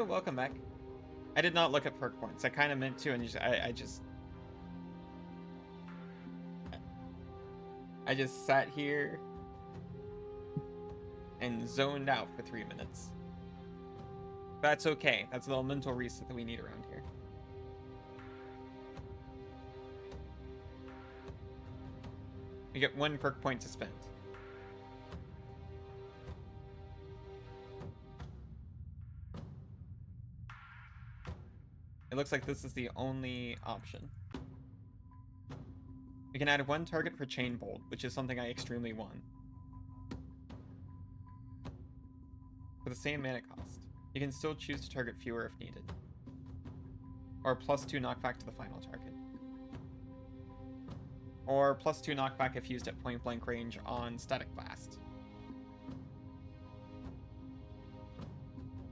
Oh, welcome back. I did not look at perk points. I kind of meant to, and I just sat here and zoned out for 3 minutes. That's okay. That's a little mental reset that we need around here. We get 1 perk point to spend. It looks like this is the only option. We can add 1 target for Chain Bolt, which is something I extremely want. For the same mana cost. You can still choose to target fewer if needed. Or +2 knockback to the final target. Or +2 knockback if used at point blank range on Static Blast.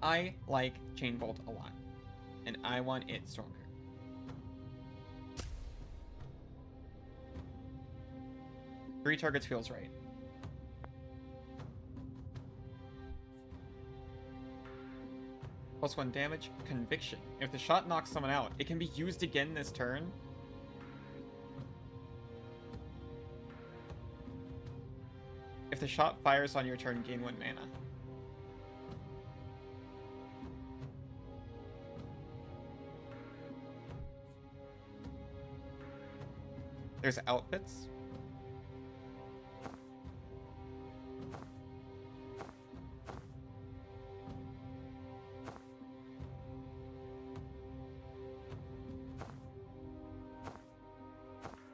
I like Chain Bolt a lot. And I want it stronger. Three targets feels right. +1 damage, Conviction. If the shot knocks someone out, it can be used again this turn. If the shot fires on your turn, gain 1 mana. There's outfits.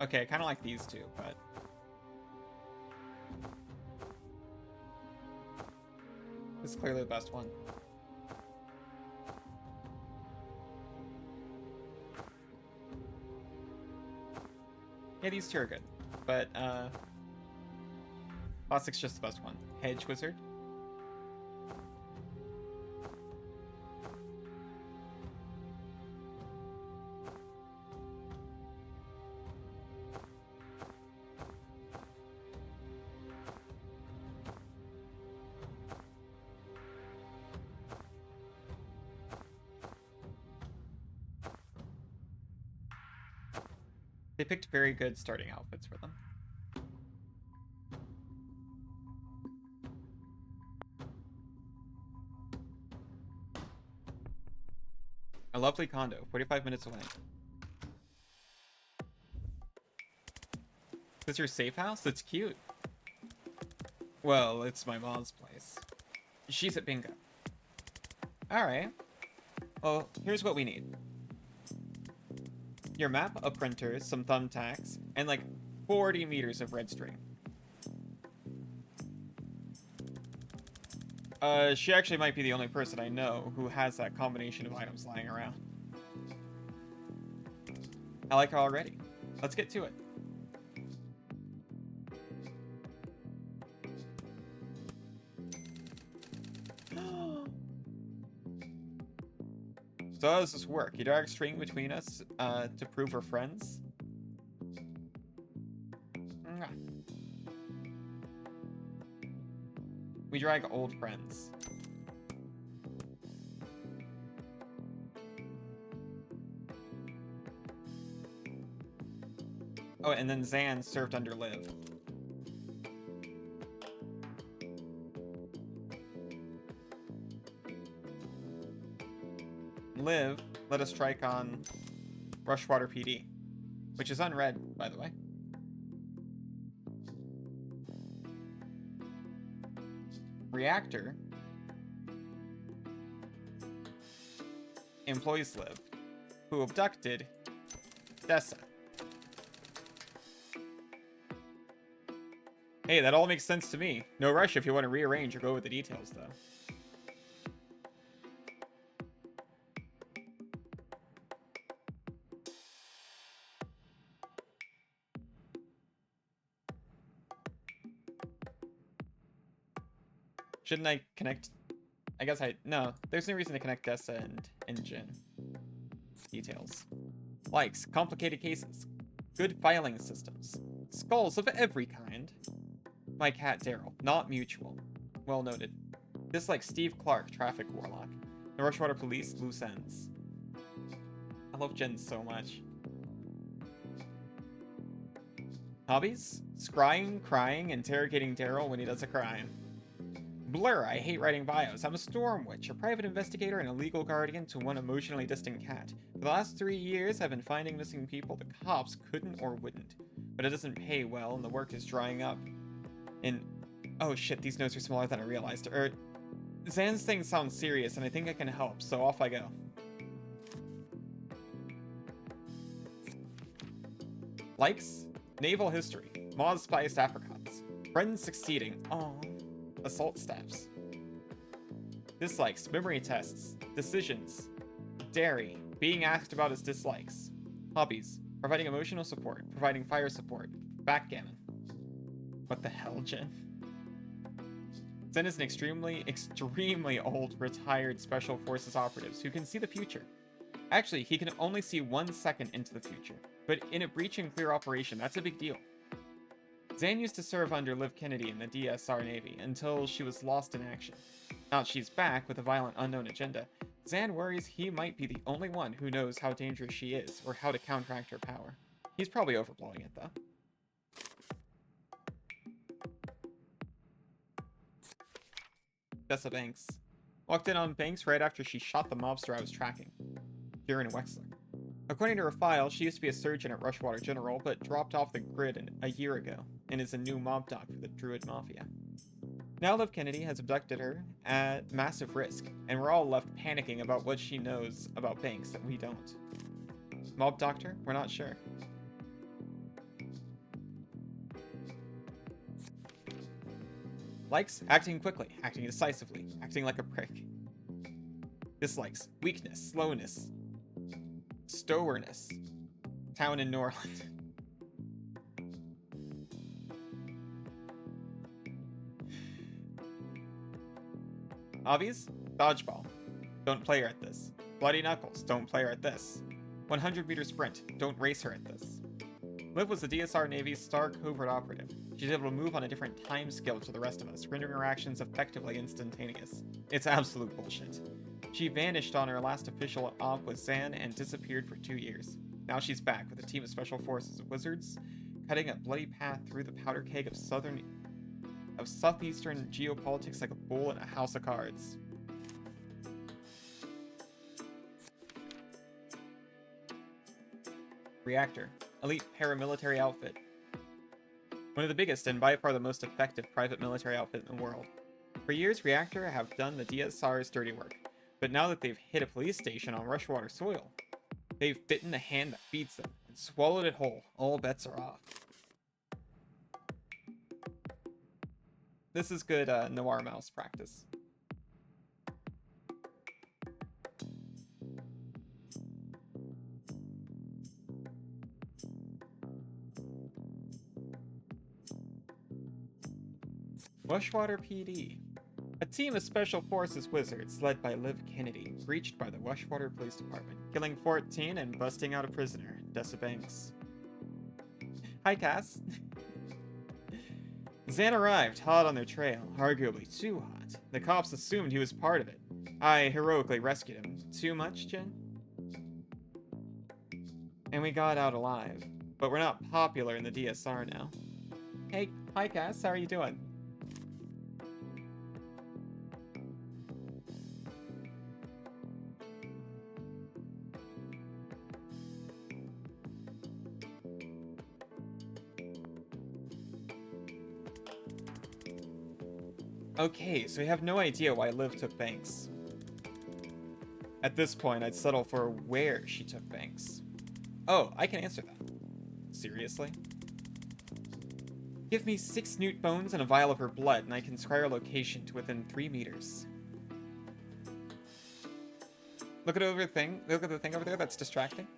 Okay, I kind of like these two, but... this is clearly the best one. Yeah, these two are good, but Classic's just the best one. Hedge Wizard. They picked very good starting outfits for them. A lovely condo, 45 minutes away. Is this your safe house? That's cute. Well, it's my mom's place. She's at bingo. Alright. Well, here's what we need. Your map, a printer, some thumbtacks, and like 40 meters of red string. She actually might be the only person I know who has that combination of items lying around. I like her already. Let's get to it. So how does this work? You drag a string between us to prove we're friends? We drag old friends. Oh, and then Zan served under Liv. Liv let us strike on Rushwater PD, which is unread, by the way. Reactor employs Liv, who abducted Dessa. Hey, that all makes sense to me. No rush if you want to rearrange or go with the details, though. Shouldn't I connect? I guess no, there's no reason to connect Dessa and Jin. Details. Likes, complicated cases. Good filing systems. Skulls of every kind. My cat Daryl, not mutual. Well noted. This like Steve Clark, traffic warlock. The Rushwater Police, loose ends. I love Jen so much. Hobbies? Scrying, crying, interrogating Daryl when he does a crime. Blur, I hate writing bios. I'm a storm witch, a private investigator, and a legal guardian to one emotionally distant cat. For the last 3 years, I've been finding missing people the cops couldn't or wouldn't. But it doesn't pay well, and the work is drying up. Oh shit, these notes are smaller than I realized. Zan's thing sounds serious, and I think I can help, so off I go. Likes? Naval history. Moz spiced apricots. Friends succeeding. Aww. Assault staffs. Dislikes. Memory tests. Decisions. Dairy. Being asked about his dislikes. Hobbies. Providing emotional support. Providing fire support. Backgammon. What the hell, Jen? Zen is an extremely old, retired Special Forces operative who can see the future. Actually, he can only see 1 second into the future. But in a breach and clear operation, that's a big deal. Zan used to serve under Liv Kennedy in the DSR Navy until she was lost in action. Now that she's back with a violent unknown agenda, Zan worries he might be the only one who knows how dangerous she is or how to counteract her power. He's probably overblowing it, though. Dessa Banks. Walked in on Banks right after she shot the mobster I was tracking. Kieran Wexler. According to her file, she used to be a surgeon at Rushwater General, but dropped off the grid a year ago, and is a new mob doc for the Druid Mafia. Now Liv Kennedy has abducted her at massive risk, and we're all left panicking about what she knows about Banks that we don't. Mob doctor? We're not sure. Likes? Acting quickly, acting decisively, acting like a prick. Dislikes? Weakness, slowness, stowerness. Town in Norland. Hobbies? Dodgeball. Don't play her at this. Bloody Knuckles. Don't play her at this. 100-meter sprint. Don't race her at this. Liv was the DSR Navy's star covert operative. She's able to move on a different time scale to the rest of us, rendering her actions effectively instantaneous. It's absolute bullshit. She vanished on her last official op with Zan and disappeared for 2 years. Now she's back with a team of special forces wizards, cutting a bloody path through the powder keg of southeastern geopolitics like a bull in a house of cards. Reactor. Elite paramilitary outfit. One of the biggest and by far the most effective private military outfit in the world. For years, Reactor have done the DSR's dirty work, but now that they've hit a police station on Rushwater soil, they've bitten the hand that feeds them and swallowed it whole. All bets are off. This is good noir mouse practice. Rushwater PD. A team of Special Forces wizards led by Liv Kennedy breached by the Rushwater Police Department, killing 14 and busting out a prisoner, Dessa Banks. Hi, Cass. Zan arrived hot on their trail, arguably too hot. The cops assumed he was part of it. I heroically rescued him. Too much, Jen? And we got out alive. But we're not popular in the DSR now. Hey, hi Cass, how are you doing? Okay, so we have no idea why Liv took Banks. At this point, I'd settle for where she took Banks. Oh, I can answer that. Seriously? Give me 6 newt bones and a vial of her blood, and I can scry her location to within 3 meters. Look at the thing over there that's distracting.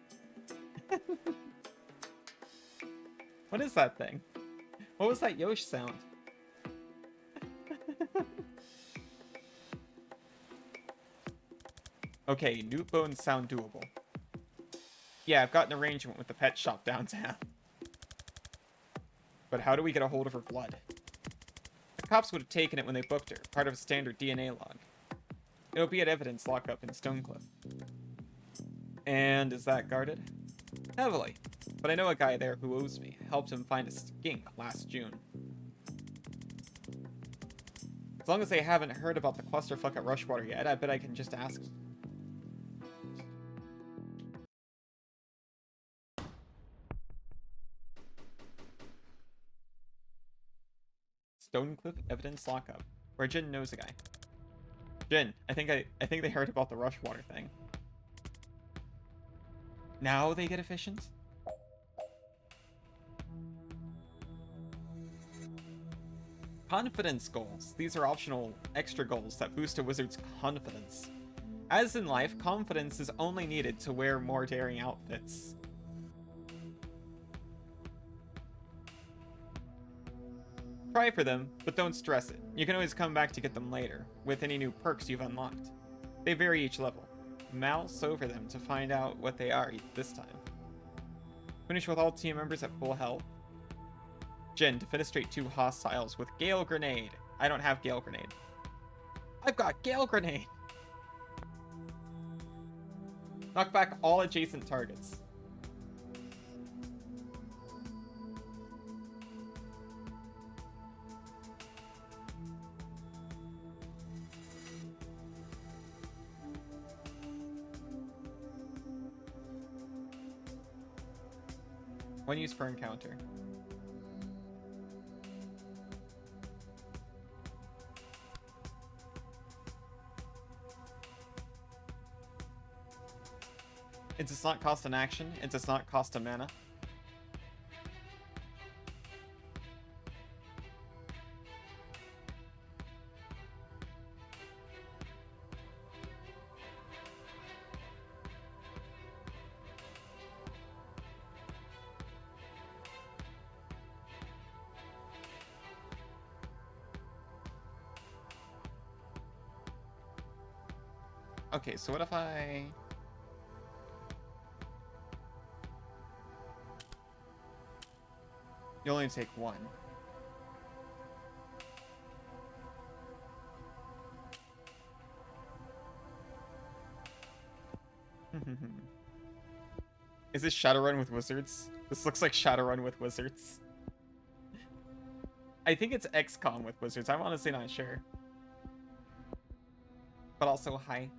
What is that thing? What was that Yosh sound? Okay, newt bones sound doable. Yeah, I've got an arrangement with the pet shop downtown. But how do we get a hold of her blood? The cops would have taken it when they booked her, part of a standard DNA log. It'll be at evidence lockup in Stonecliff. And is that guarded? Heavily. But I know a guy there who owes me. Helped him find a skink last June. As long as they haven't heard about the clusterfuck at Rushwater yet, I bet I can just ask them. Stonecliff evidence lockup, where Jin knows a guy. Jin, I think they heard about the Rushwater thing. Now they get efficient? Confidence goals. These are optional extra goals that boost a wizard's confidence. As in life, confidence is only needed to wear more daring outfits. Try for them, but don't stress it. You can always come back to get them later, with any new perks you've unlocked. They vary each level. Mouse over them to find out what they are this time. Finish with all team members at full health. Jin, defenestrate 2 hostiles with Gale Grenade. I don't have Gale Grenade. I've got Gale Grenade! Knock back all adjacent targets. One use per encounter. It does not cost an action. It does not cost a mana. Okay, so what if I... You only take 1. Is this Shadowrun with wizards? This looks like Shadowrun with wizards. I think it's XCOM with wizards. I'm honestly not sure. But also, hi.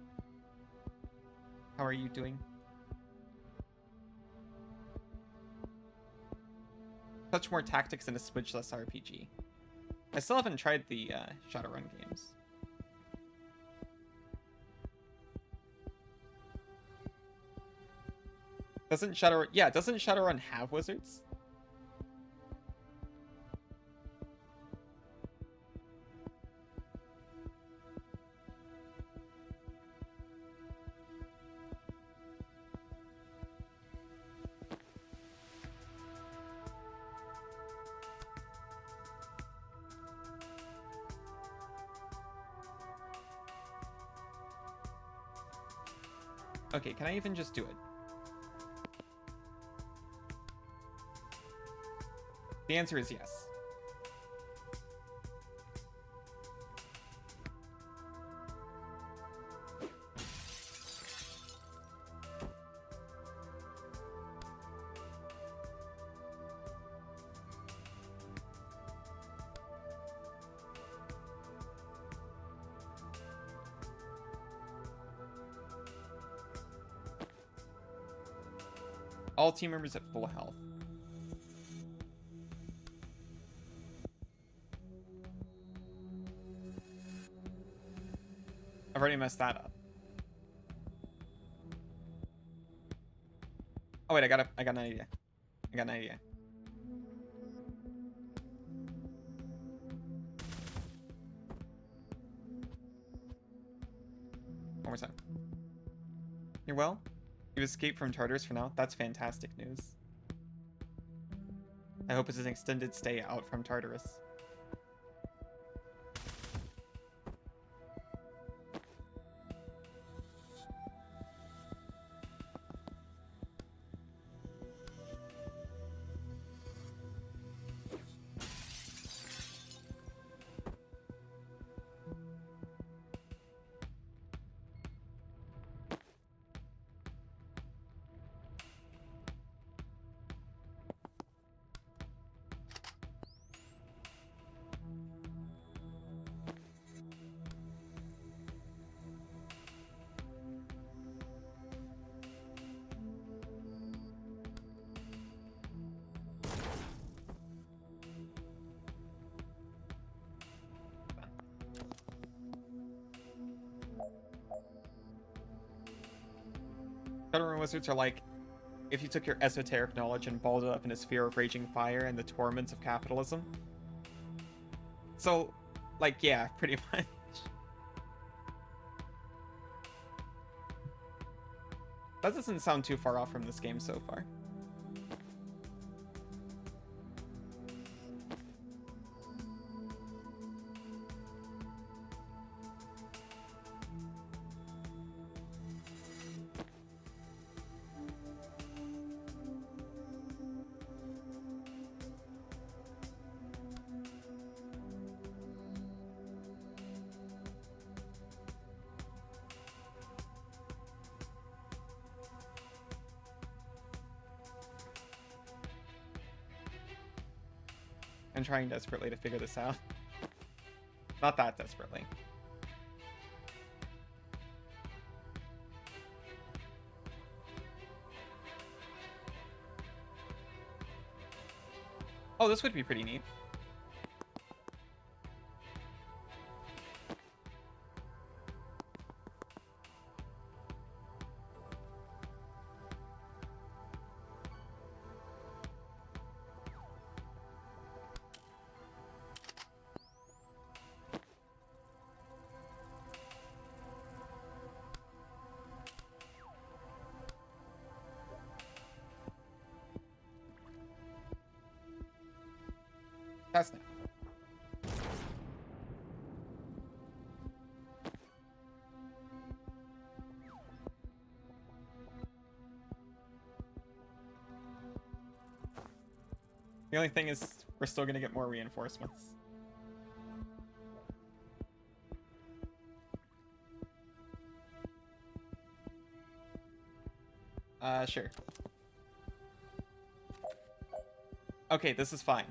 How are you doing? Touch more tactics and a smidge less RPG. I still haven't tried the Shadowrun games. Doesn't Shadowrun have wizards? Okay, can I even just do it? The answer is yes. All team members at full health. I've already messed that up. Oh wait, I got an idea. I got an idea. One more time. You're well? You've escaped from Tartarus for now? That's fantastic news. I hope it's an extended stay out from Tartarus. Shadowrun wizards are like if you took your esoteric knowledge and balled it up in a sphere of raging fire and the torments of capitalism. So, like, yeah, pretty much. That doesn't sound too far off from this game so far. I'm trying desperately to figure this out. Not that desperately. Oh, this would be pretty neat. That's not. The only thing is, we're still gonna get more reinforcements. Sure. Okay, this is fine.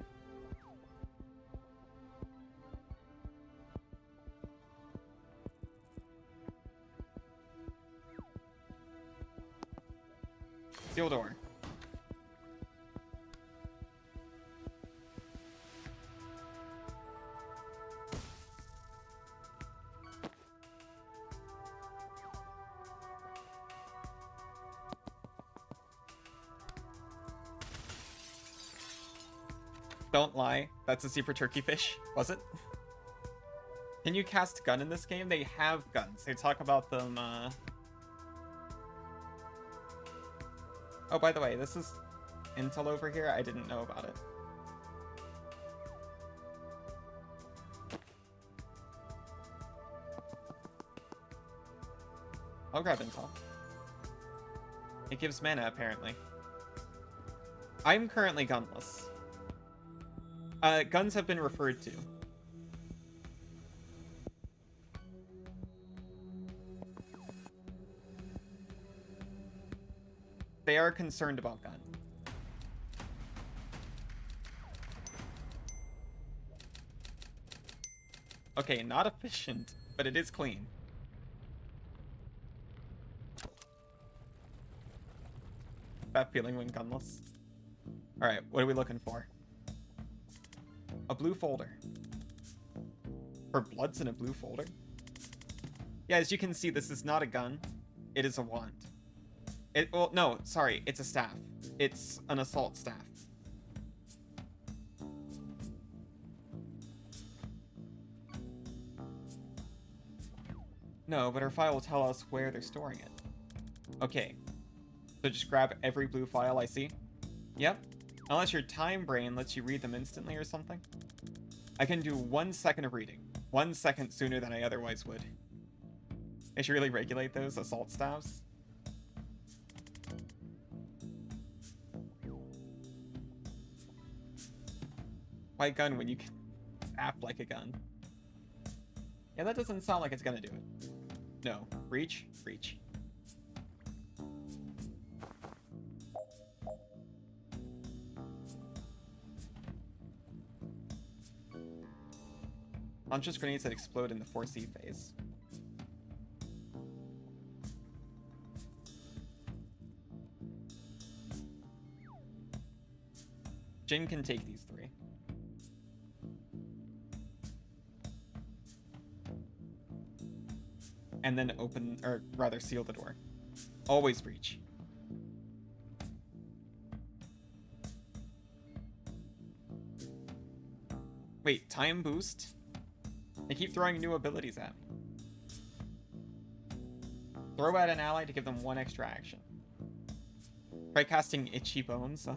Seal door. Don't lie, that's a super turkey fish, was it? Can you cast gun in this game? They have guns. They talk about them, Oh, by the way, this is intel over here. I didn't know about it. I'll grab intel. It gives mana, apparently. I'm currently gunless. Guns have been referred to. They are concerned about gun. Okay, not efficient, but it is clean. That feeling when gunless. Alright, what are we looking for? A blue folder. Her blood's in a blue folder? Yeah, as you can see, this is not a gun. It is a wand. Well, no, sorry, it's a staff. It's an assault staff. No, but our file will tell us where they're storing it. Okay. So just grab every blue file I see? Yep. Unless your time brain lets you read them instantly or something. I can do 1 second of reading. 1 second sooner than I otherwise would. I should really regulate those assault staffs. Why gun when you can act like a gun? Yeah, that doesn't sound like it's gonna do it. No. Reach? Reach. Launches grenades that explode in the 4C phase. Jin can take these 3. And then open, or rather seal the door. Always breach. Wait, time boost? They keep throwing new abilities at me. Throw at an ally to give them 1 extra action. Try casting Itchy Bones.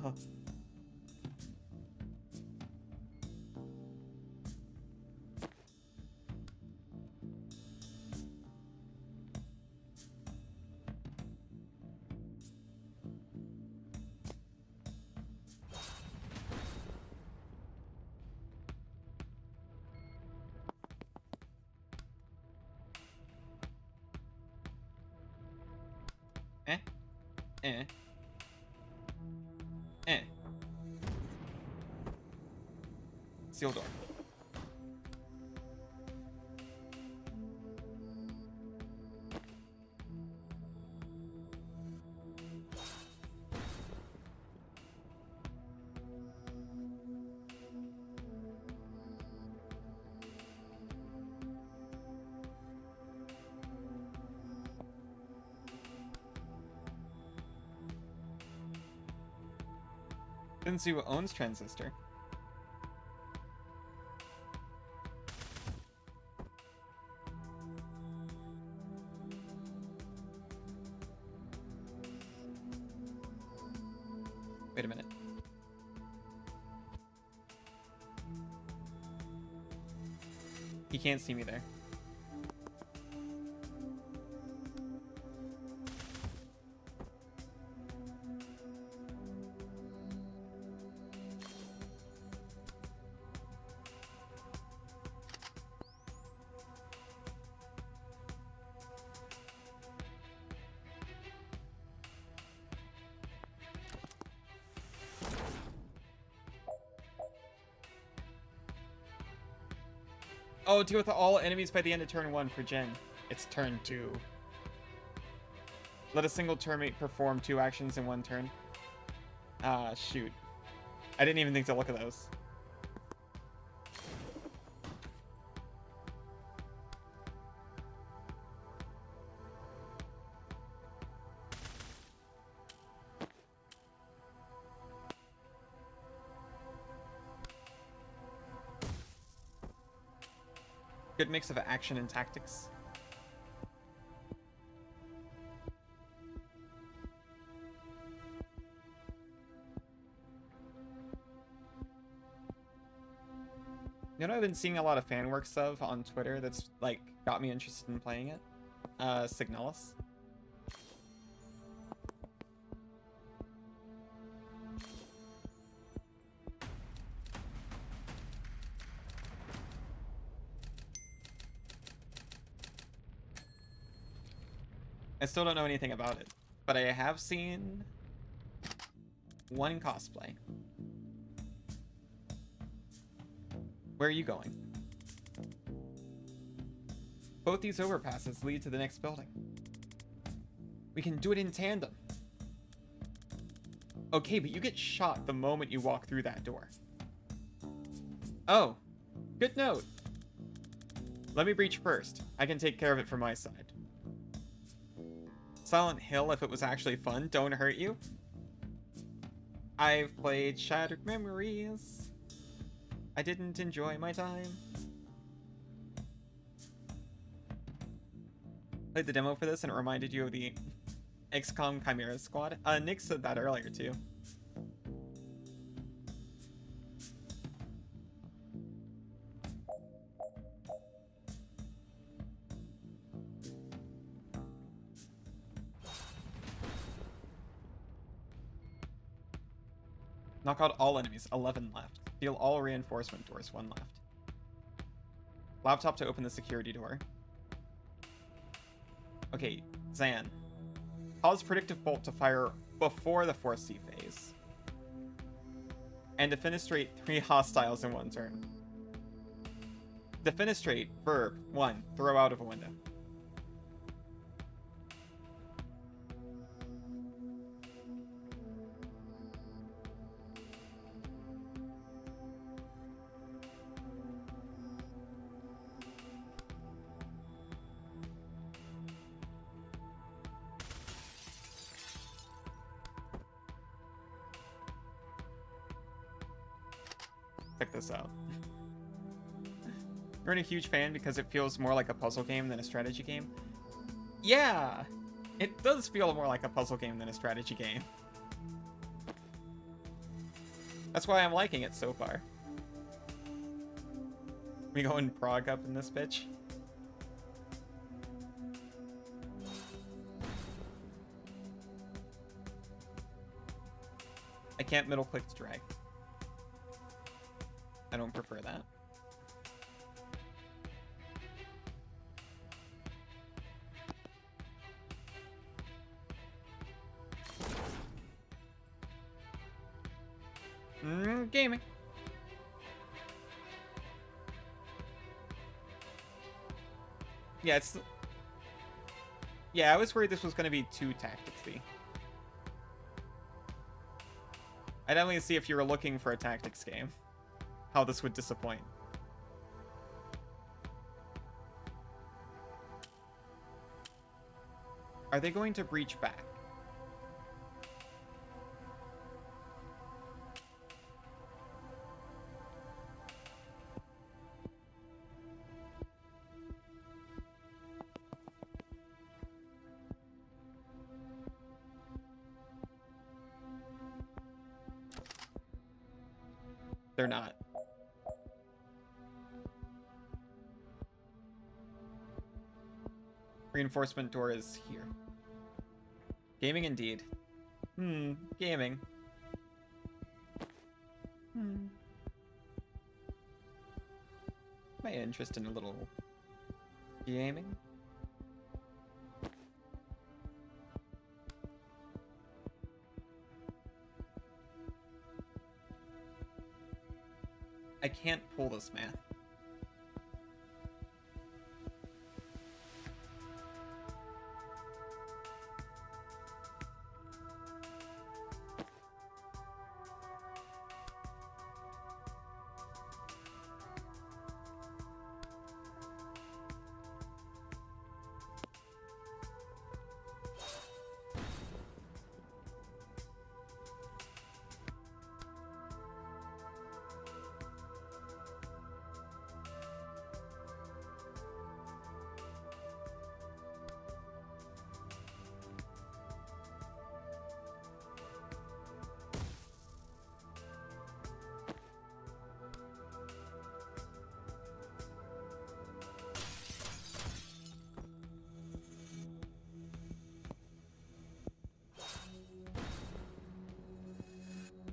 Seal door. Shinsu owns Transistor. Wait a minute. He can't see me there. Oh, deal with all enemies by the end of turn 1 for Jen. It's turn 2. Let a single termite perform 2 actions in 1 turn. Ah, shoot. I didn't even think to look at those. Good mix of action and tactics. You know what I've been seeing a lot of fan works of on Twitter that's like got me interested in playing it? Signalis. I still don't know anything about it, but I have seen 1 cosplay. Where are you going? Both these overpasses lead to the next building. We can do it in tandem. Okay, but you get shot the moment you walk through that door. Oh, good note. Let me breach first. I can take care of it from my side. Silent Hill, if it was actually fun, don't hurt you. I've played Shattered Memories. I didn't enjoy my time. Played the demo for this and it reminded you of the XCOM Chimera Squad. Nick said that earlier too. Knock out all enemies, 11 left. Deal all reinforcement doors, 1 left. Laptop to open the security door. Okay, Zan. Cause predictive bolt to fire before the 4C phase. And defenestrate 3 hostiles in 1 turn. Defenestrate, verb, 1, throw out of a window. Check this out. We're a huge fan because it feels more like a puzzle game than a strategy game. Yeah, it does feel more like a puzzle game than a strategy game. That's why I'm liking it so far. We go and prog up in this bitch. I can't middle click to drag. I don't prefer that. Gaming. Yeah, it's... Yeah, I was worried this was going to be too tacticsy. I'd only see if you were looking for a tactics game, how this would disappoint. Are they going to breach back? They're not. Reinforcement door is here. Gaming indeed. Gaming. My interest in a little gaming. I can't pull this math.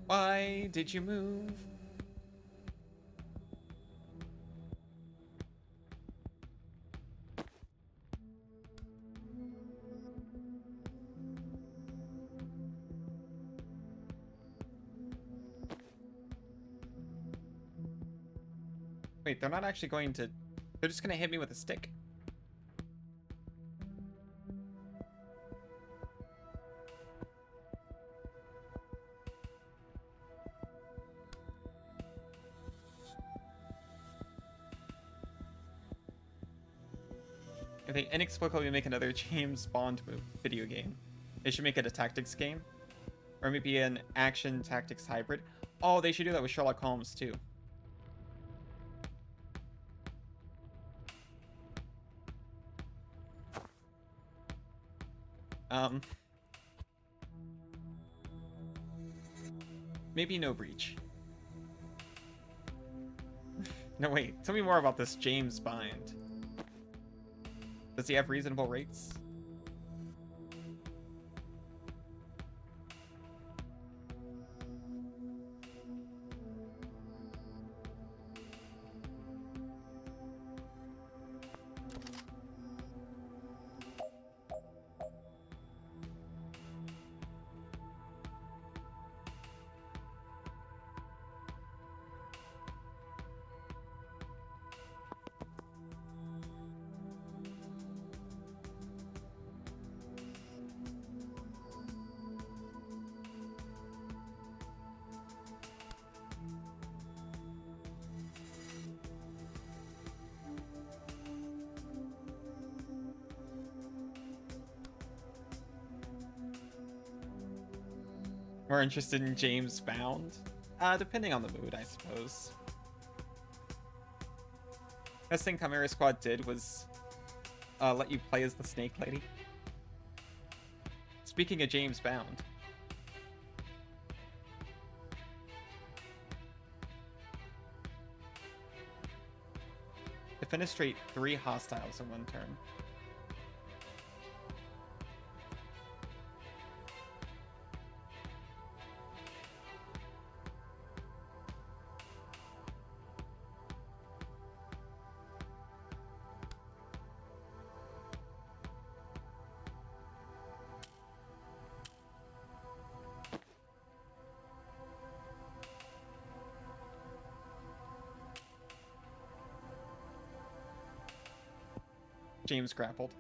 Why did you move? Wait, they're not actually going to... They're just going to hit me with a stick. If they inexplicably make another James Bond video game, they should make it a tactics game. Or maybe an action tactics hybrid. Oh, they should do that with Sherlock Holmes too. Maybe no breach. No, wait. Tell me more about this James Bind. Does he have reasonable rates? More interested in James Bound? Depending on the mood, I suppose. Best thing Chimera Squad did was let you play as the Snake Lady. Speaking of James Bound. Defenestrate 3 hostiles in 1 turn. James grappled.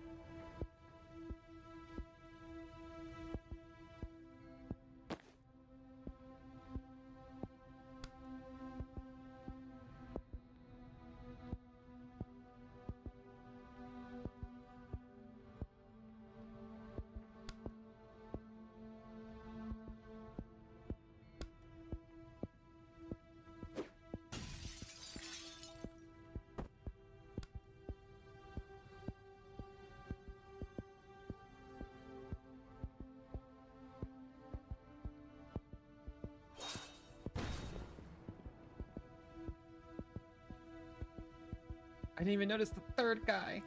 I didn't even notice the 3rd guy.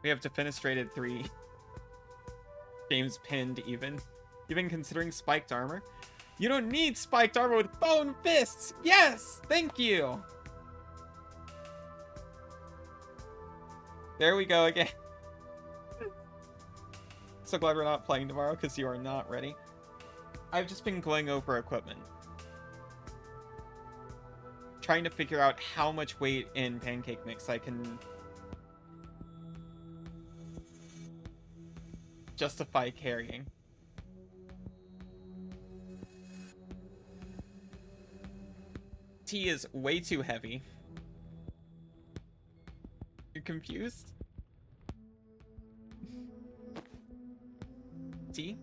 We have defenestrated 3. James pinned even considering spiked armor. You don't need spiked armor with bone fists! Yes! Thank you! There we go again. So glad we're not playing tomorrow because you are not ready. I've just been going over equipment. Trying to figure out how much weight in pancake mix I can justify carrying. Tea is way too heavy. You're confused? Tea?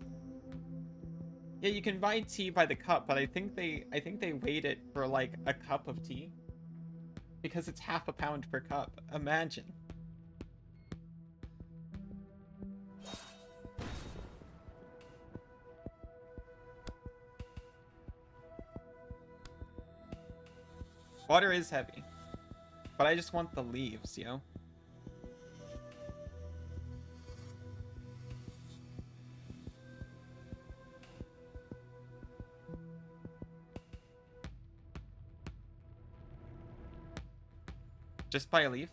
Yeah, you can buy tea by the cup, but I think they weighed it for like a cup of tea. Because it's half a pound per cup. Imagine. Water is heavy, but I just want the leaves, yo. Just buy a leaf?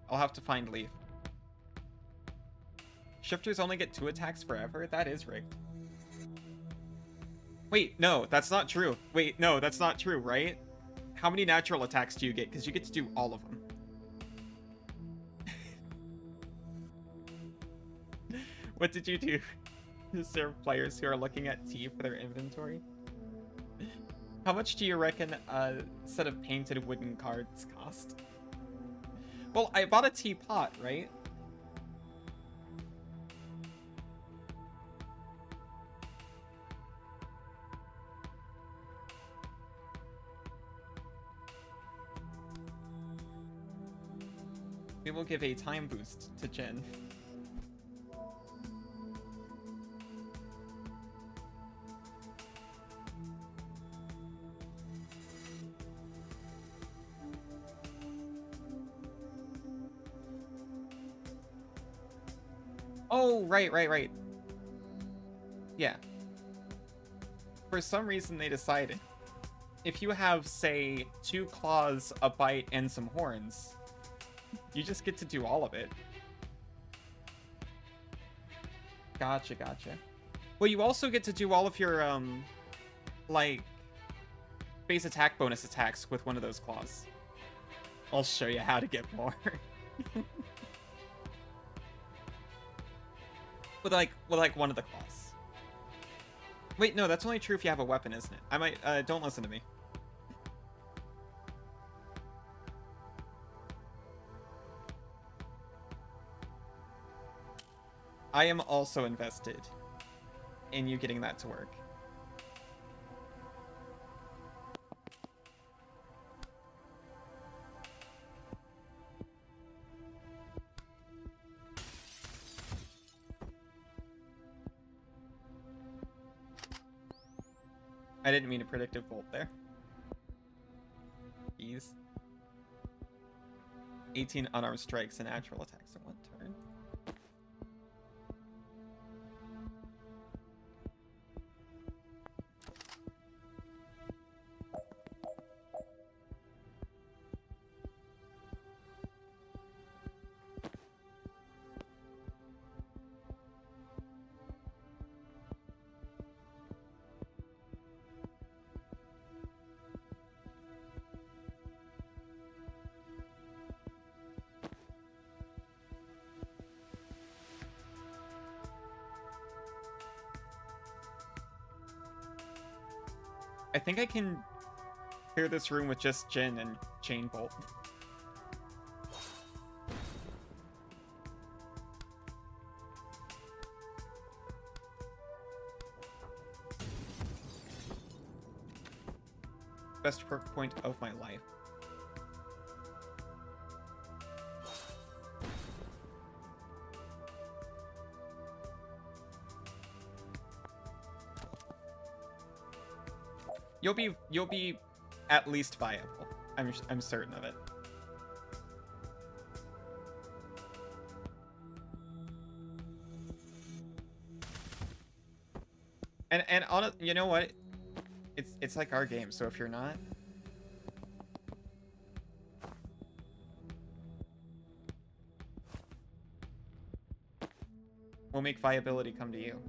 I'll have to find leaf. Shifters only get 2 attacks forever? That is rigged. Wait, no, that's not true. Wait, no, that's not true, right? How many natural attacks do you get? Because you get to do all of them. What did you do to serve players who are looking at tea for their inventory? How much do you reckon a set of painted wooden cards cost? Well, I bought a teapot, right? We will give a time boost to Jen. Oh, right. Yeah. For some reason they decided if you have, say, 2 claws, a bite, and some horns, you just get to do all of it. Gotcha. Well, you also get to do all of your, like, base attack bonus attacks with one of those claws. I'll show you how to get more. with like one of the claws. Wait, no, that's only true if you have a weapon, isn't it? I might, don't listen to me. I am also invested in you getting that to work. I didn't mean a predictive bolt there. Ease. 18 unarmed strikes and natural attacks in one turn. I think I can clear this room with just Jin and Chain Bolt. Best perk point of my life. You'll be at least viable. I'm certain of it. And on you know what? It's like our game, so if you're not, we'll make viability come to you.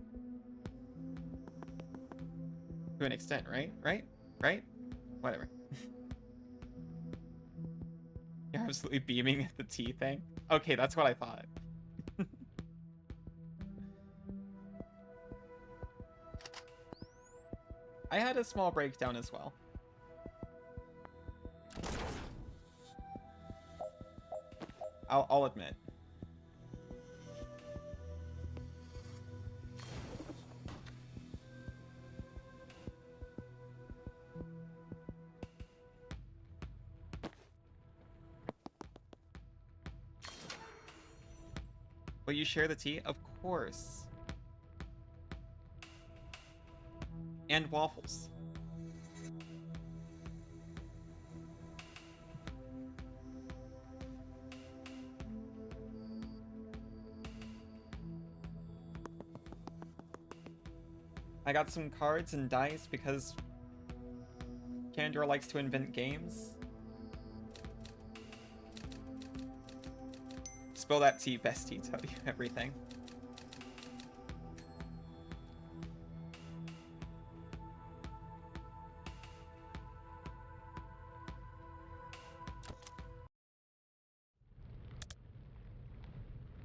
To an extent, right? Right? Whatever. You're absolutely beaming at the T thing. Okay, that's what I thought. I had a small breakdown as well. I'll admit. Will you share the tea? Of course. And waffles. I got some cards and dice because Candor likes to invent games. Spill that tea, bestie, tell you everything.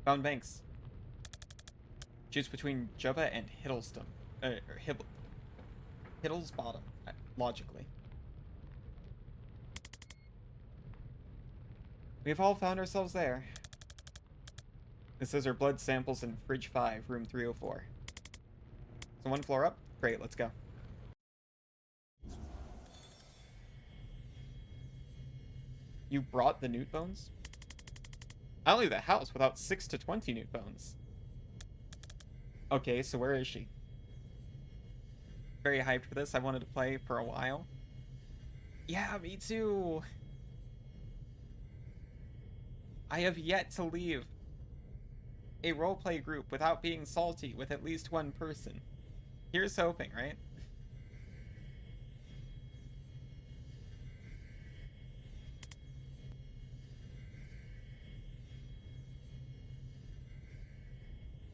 Found banks. Choose between Jubba and Hiddleston. Or Hiddle's bottom, logically. We've all found ourselves there. This is our blood samples in Fridge 5, room 304. So one floor up? Great, let's go. You brought the newt bones? I'll leave the house without 6 to 20 newt bones. Okay, so where is she? Very hyped for this. I wanted to play for a while. Yeah, me too. I have yet to leave a roleplay group without being salty with at least one person. Here's hoping, right?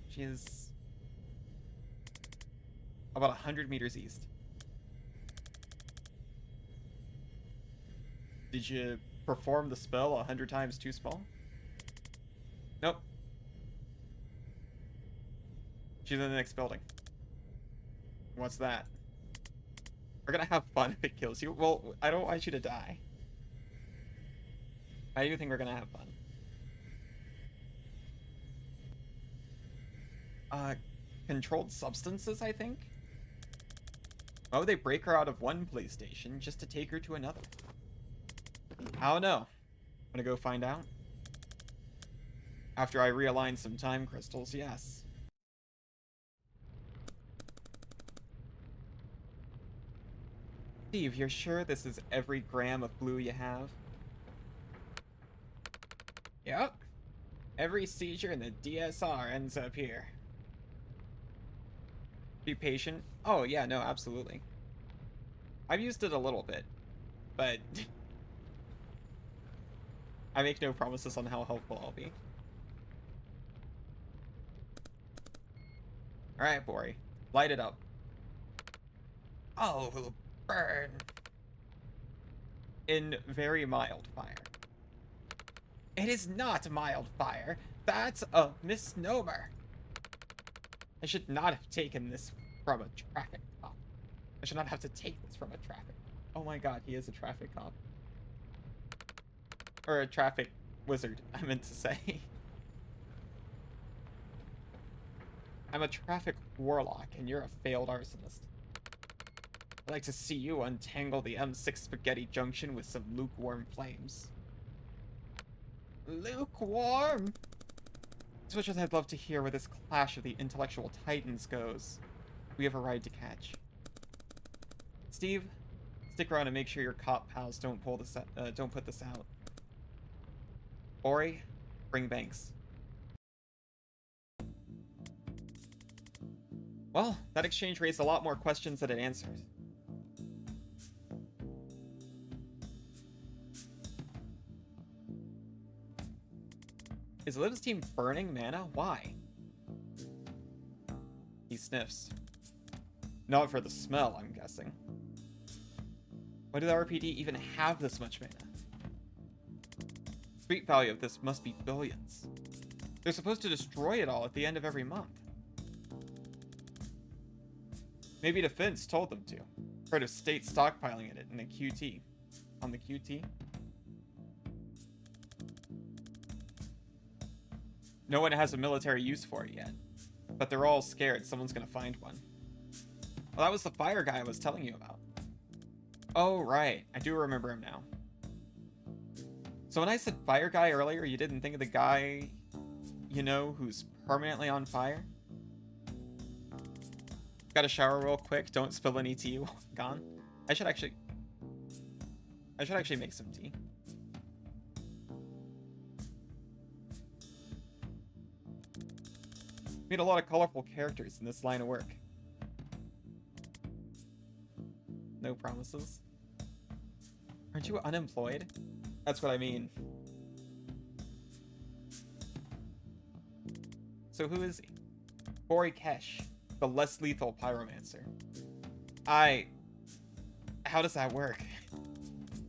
She is about 100 meters east. Did you perform the spell 100 times too small? Nope. She's in the next building. What's that? We're gonna have fun if it kills you. Well, I don't want you to die. I do think we're gonna have fun. Controlled substances, I think? Why would they break her out of one police station just to take her to another? I don't know. I'm gonna go find out. After I realign some time crystals, yes. Steve, you're sure this is every gram of blue you have? Yep. Every seizure in the DSR ends up here. Be patient. Oh, yeah, no, absolutely. I've used it a little bit, but I make no promises on how helpful I'll be. Alright, Bori. Light it up. Oh, it'll burn. In very mild fire. It is not mild fire. That's a misnomer. I should not have taken this from a traffic cop. I should not have to take this from a traffic. Oh my god, he is a traffic cop. Or a traffic wizard, I meant to say. I'm a traffic warlock, and you're a failed arsonist. I'd like to see you untangle the M6 Spaghetti Junction with some lukewarm flames. Lukewarm? As much as I'd love to hear where this clash of the intellectual titans goes, we have a ride to catch. Steve, stick around and make sure your cop pals don't put this out. Ori, bring Banks. Well, that exchange raised a lot more questions than it answered. Is Liv's team burning mana? Why? He sniffs. Not for the smell, I'm guessing. Why do the RPD even have this much mana? Street value of this must be billions. They're supposed to destroy it all at the end of every month. Maybe Defense told them to. Heard of state stockpiling it in the QT. On the QT? No one has a military use for it yet. But they're all scared someone's gonna find one. Well, that was the fire guy I was telling you about. Oh, right. I do remember him now. So when I said fire guy earlier, you didn't think of the guy, you know, who's permanently on fire? Got to shower real quick. Don't spill any tea while I'm gone. I should actually make some tea. Meet a lot of colorful characters in this line of work. No promises. Aren't you unemployed? That's what I mean. So who is he? Bori Kesh, the less lethal pyromancer. How does that work?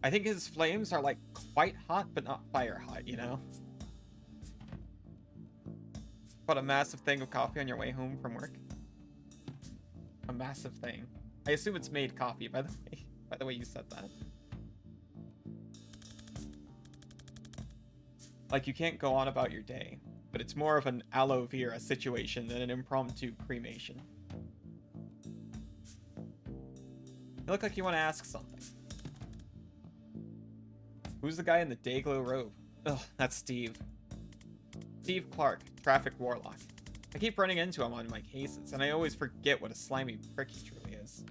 I think his flames are like quite hot, but not fire hot, you know? But a massive thing of coffee on your way home from work? A massive thing. I assume it's made coffee, by the way you said that. Like, you can't go on about your day, but it's more of an aloe vera situation than an impromptu cremation. You look like you want to ask something. Who's the guy in the Dayglow robe? Ugh, that's Steve. Steve Clark, traffic warlock. I keep running into him on my cases, and I always forget what a slimy prick he truly is.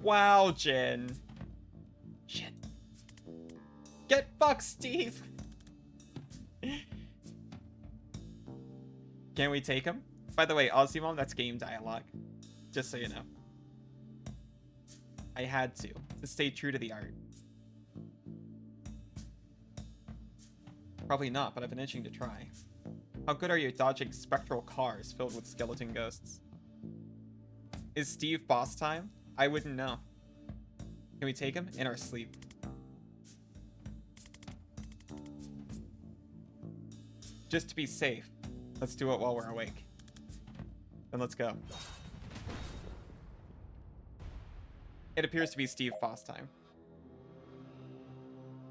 Wow, Jen. Shit. Get fucked, Steve! Can we take him? By the way, Aussie that's game dialogue. Just so you know. I had to stay true to the art. Probably not, but I've been itching to try. How good are you at dodging spectral cars filled with skeleton ghosts? Is Steve boss time? I wouldn't know. Can we take him in our sleep? Just to be safe, let's do it while we're awake. Then let's go. It appears to be Steve boss time.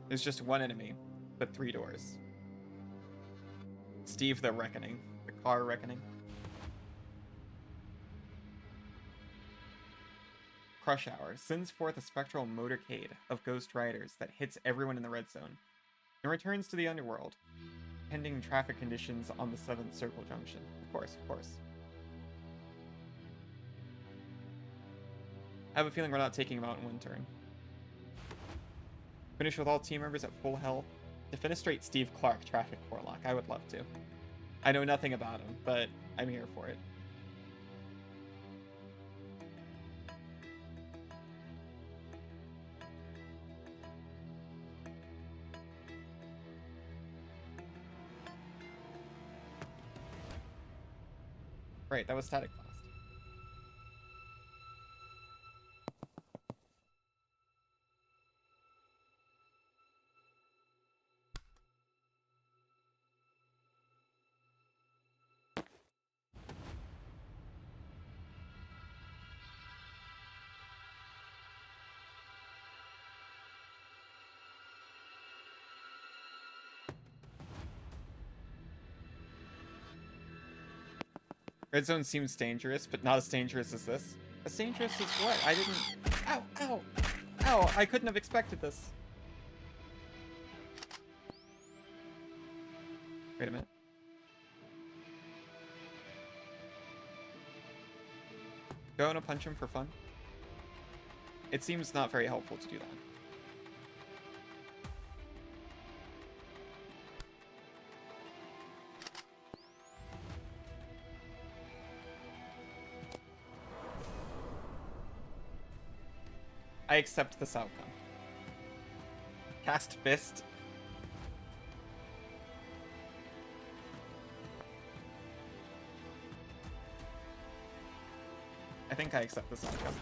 There's just one enemy, but 3 doors. Steve the Reckoning. The car reckoning. Crush Hour sends forth a spectral motorcade of ghost riders that hits everyone in the red zone and returns to the underworld, pending traffic conditions on the 7th Circle Junction. Of course, of course. I have a feeling we're not taking him out in one turn. Finish with all team members at full health. Defenestrate Steve Clark, Traffic Warlock. I would love to. I know nothing about him, but I'm here for it. Right, that was Static Blast. Red zone seems dangerous, but not as dangerous as this. As dangerous as what? I didn't... Ow! Ow! Ow! I couldn't have expected this. Wait a minute. Do I want to punch him for fun? It seems not very helpful to do that. I accept this outcome. Cast Fist. I think I accept this outcome.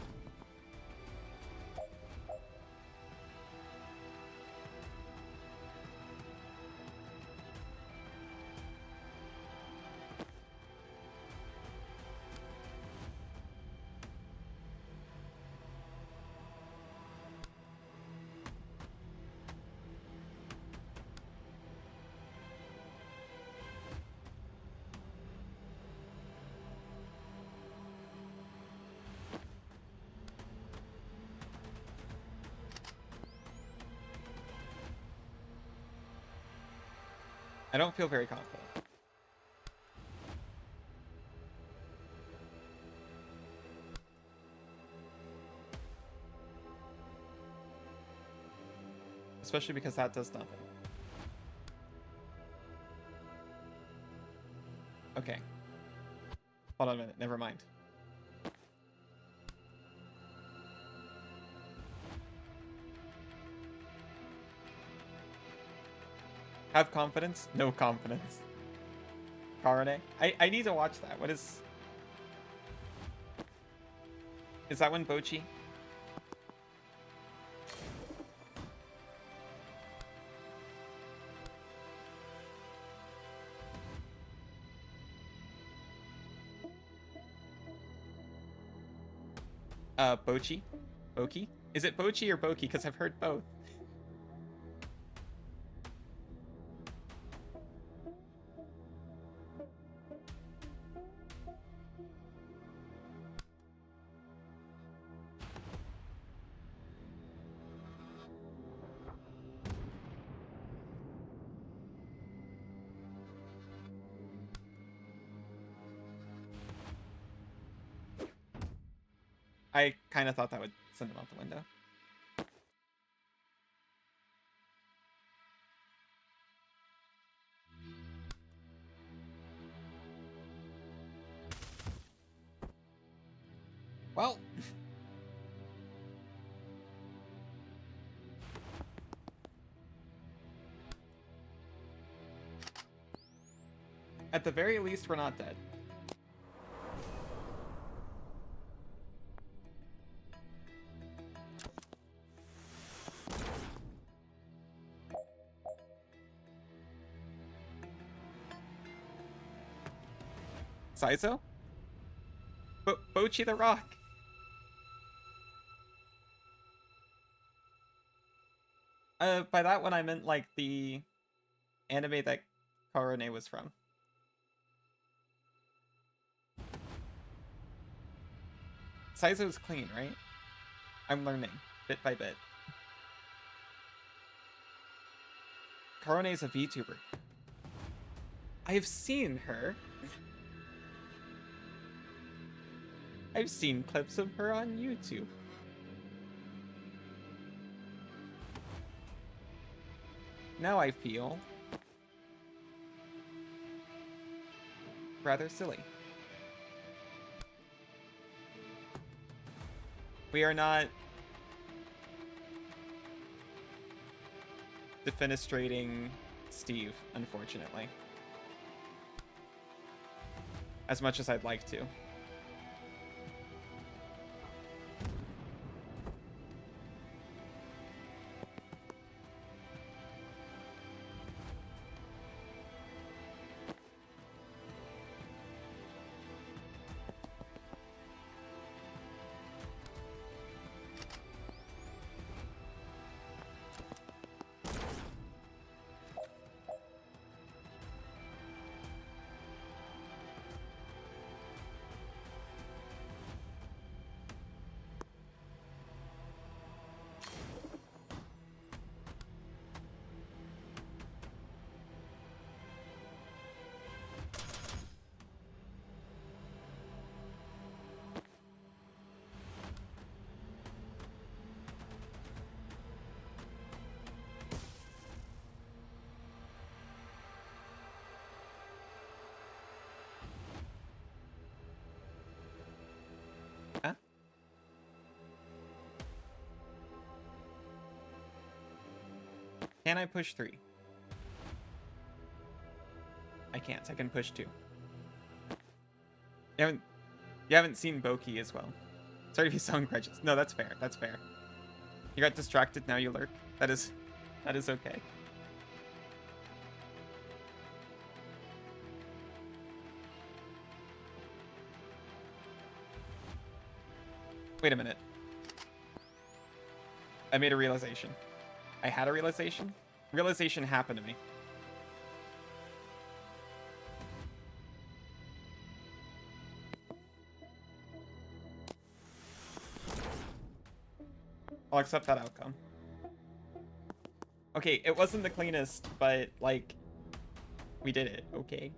I don't feel very confident. Especially because that does nothing. Okay. Hold on a minute, never mind. Have confidence? No confidence. Karane? I need to watch that. What is... Is that one Bochi? Bochi? Boki? Is it Bochi or Boki? Because I've heard both. I kind of thought that would send him out the window. Well. At the very least, we're not dead. Saizo? Bochi the Rock. By that one I meant like the anime that Karone was from. Saizo's clean, right? I'm learning, bit by bit. Karone's a VTuber. I've seen her. I've seen clips of her on YouTube. Now I feel rather silly. We are not defenestrating Steve, unfortunately. As much as I'd like to. Huh? Can I push 3? I can't. I can push 2. You haven't seen Boki as well. Sorry if you sound incredulous. No, that's fair. That's fair. You got distracted, now you lurk. That is okay. Wait a minute. I made a realization. I had a realization? Realization happened to me. I'll accept that outcome. Okay, it wasn't the cleanest, but, like, we did it. Okay.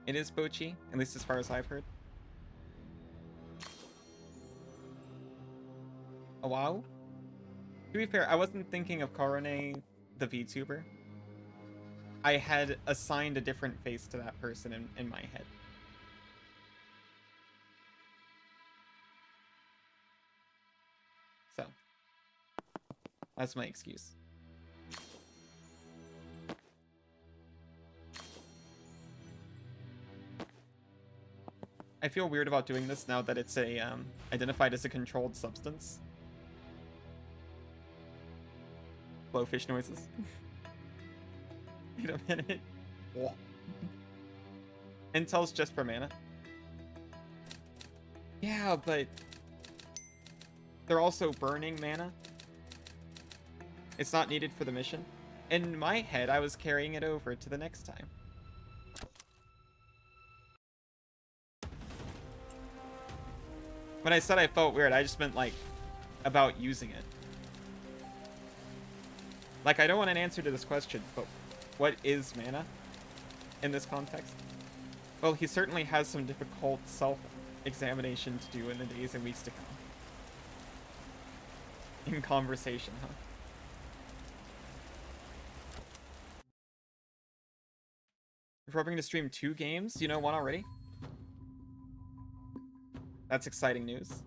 It is Bochi, at least as far as I've heard. Oh, wow. To be fair, I wasn't thinking of Karone, the VTuber. I had assigned a different face to that person in my head. So, that's my excuse. I feel weird about doing this now that it's a identified as a controlled substance. Blowfish noises. Wait a minute. Intel's just for mana. Yeah, but they're also burning mana. It's not needed for the mission. In my head, I was carrying it over to the next time. When I said I felt weird, I just meant, like, about using it. Like, I don't want an answer to this question, but what is mana in this context? Well, he certainly has some difficult self-examination to do in the days and weeks to come. In conversation, huh? If we're hoping to stream 2 games, you know, 1 already? That's exciting news.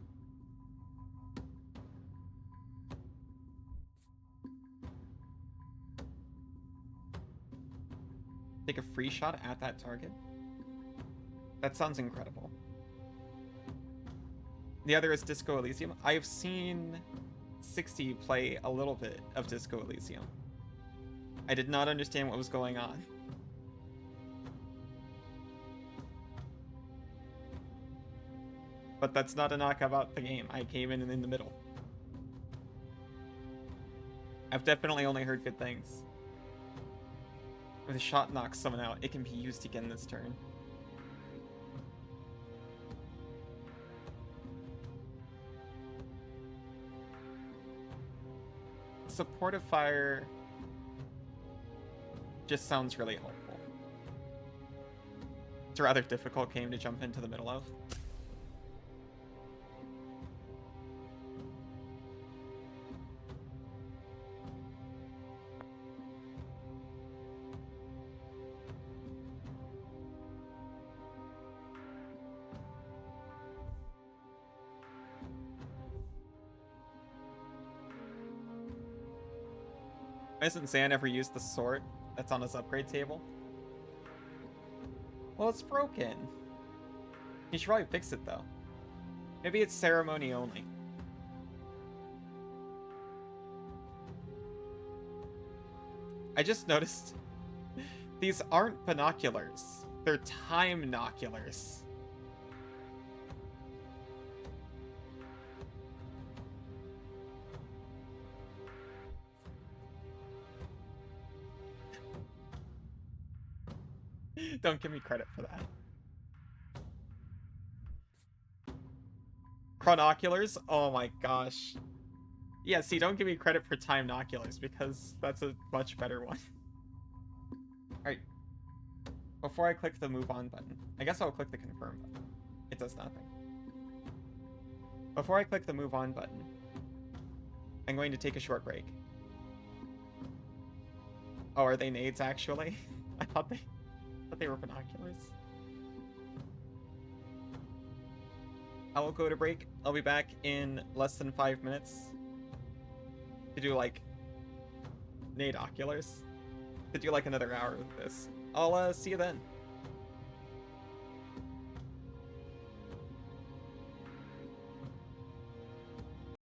Take a free shot at that target? That sounds incredible. The other is Disco Elysium. I've seen 60 play a little bit of Disco Elysium. I did not understand what was going on. But that's not a knock about the game. I came in the middle. I've definitely only heard good things. If a shot knocks someone out, it can be used again this turn. Supportive fire just sounds really helpful. It's a rather difficult game to jump into the middle of. Why hasn't Zan ever used the sword that's on his upgrade table? Well, it's broken. He should probably fix it, though. Maybe it's ceremony only. I just noticed these aren't binoculars. They're time-noculars. Don't give me credit for that. Chronoculars? Oh my gosh. Yeah, see, don't give me credit for time-noculars because that's a much better one. Alright. Before I click the move on button, I guess I'll click the confirm button. It does nothing. Before I click the move on button, I'm going to take a short break. Oh, are they nades actually? I thought they were binoculars. I will go to break. I'll be back in less than 5 minutes to do like nade oculars. To do like another hour of this. I'll see you then.